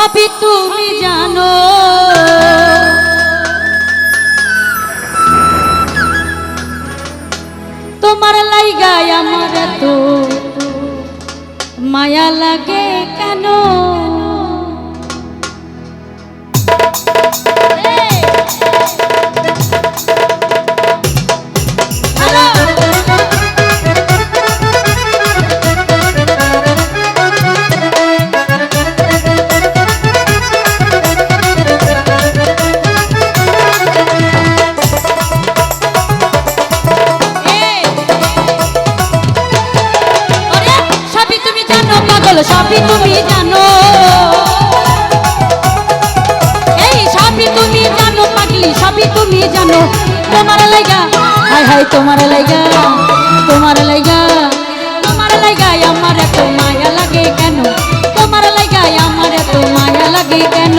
সবই তুমি জানো, তোমার লাইগায় আমার এত মায়া লাগে কেন? সবই তুমি জানো, এই সবই তুমি জানো পাগলি, সবই তুমি জানো। তোমার লাইগা হায় হায়, তোমার লাইগা, তোমার লাইগা, তোমার লাইগায় আমার এত মায়া লাগে কেন? তোমার লাইগায় আমার এত মায়া লাগে কেন?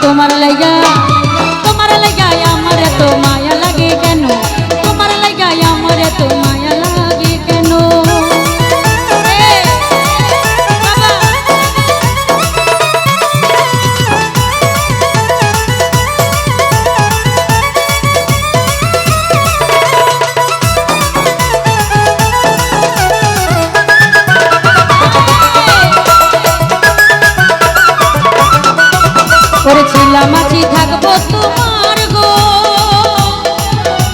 তোমার লাইগা, তোমার লাইগায় আমার এত মায়া লাগে কেন? তোমার লাইগায় আমার এত মায়া লাগে কেন? করেছিলাম আছি থাকবো তোমার গো,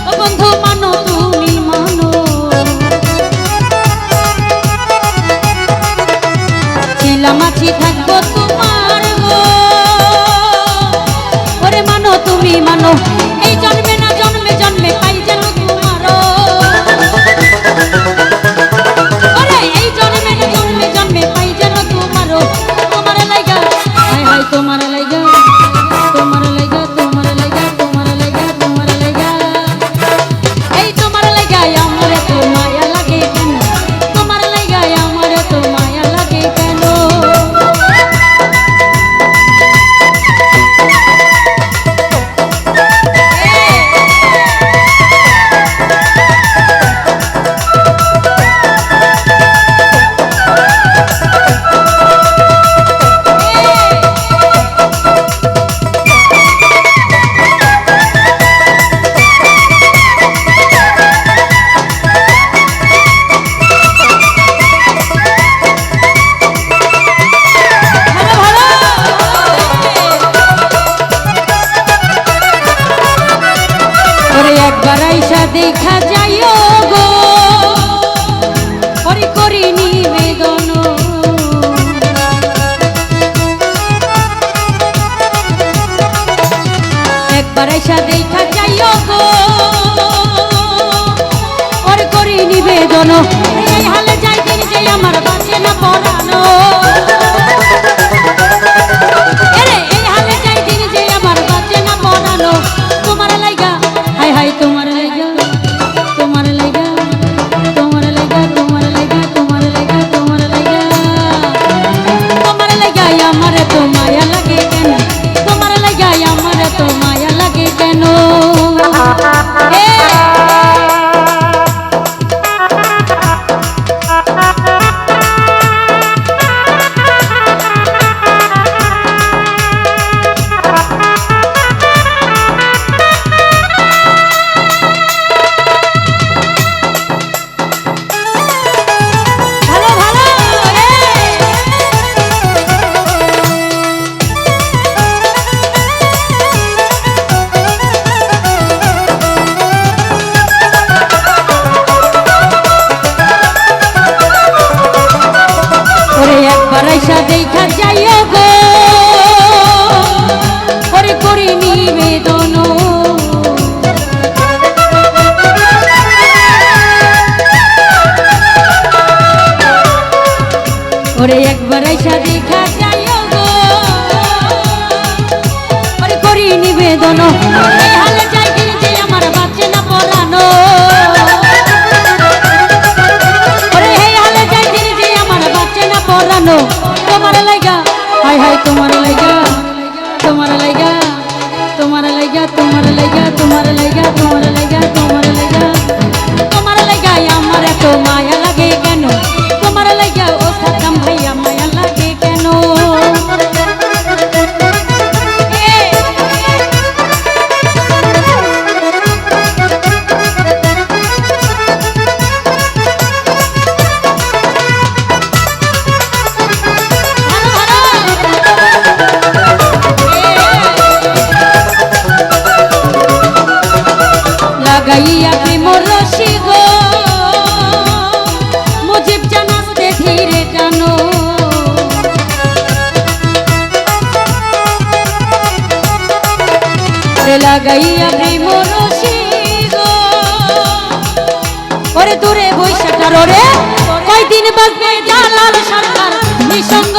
ও বন্ধু মানো তুমি মানো। ছিলাম আছি থাকবো তোমার গো, ওরে মানো তুমি মানো। এই জন্মে না জন্মে জন্মে পাই যেন তোমারও, ওরে এই জন্মে না জন্মে জন্মে পাই যেন তোমারও। তোমার লাইগা হায় হায়, তোমার লাইগা, তোমার লাইগা, তোমার লাইগা, তোমার লাইগা, তোমার লাইগা, এই তোমার লাইগায় আমার এত মায়া লাগে কেন? তোমার লাইগায় আমার এত মায়া লাগে কেন? একবার আইসা দেখা যাইও গো, ওরে করি নিবেদন। একবার আইসা দেখা যাইও গো, ওরে করি নিবেদন। এই হালে যাই দিন যে আমার বাঁচে না পরানো, এই হালে যাই দিন যে আমার বাঁচে না পরানো। তোমার লাইগা হায় হায়, তোমার লাইগা, তোমার লাইগা, তোমার লাইগা, তোমার লাইগা, তোমার লাইগা, তোমার লাইগা, তোমার লাইগায় আমার এত মায়া লাগে কেন? তোমার লাইগায় আমার এত মায়া লাগে কেন? ওরে একবার আইসা দেখা যাইও গো ওরে করি নিবেদন এই হালে যাই দিন যে আমার বাঁচে না পরানো ওরে এই হালে যাই দিন যে আমার বাঁচে না পরানো তোমার লাইগা হাই হাই তোমার লাইগা তোমার লাইগা তোমার লাইগা তোমার লাইগা তোমার লাইগা তোমার লাইগা তোমার লাইগা তোমার লাইগা আমার এত মায়া লাগে কেন তোমার লাইগা ও সাতাম ভাইয়া মায়া লাগে কেন লাগাইয়া প্রেম রশি গো মুজিব জানাতে ধীরে জানো লাগাইয়া প্রেম রশি গো ওরে দূরে বৈশাখার ওরে কয়দিন বাজবে জালাল সরকার নিঃসন্দ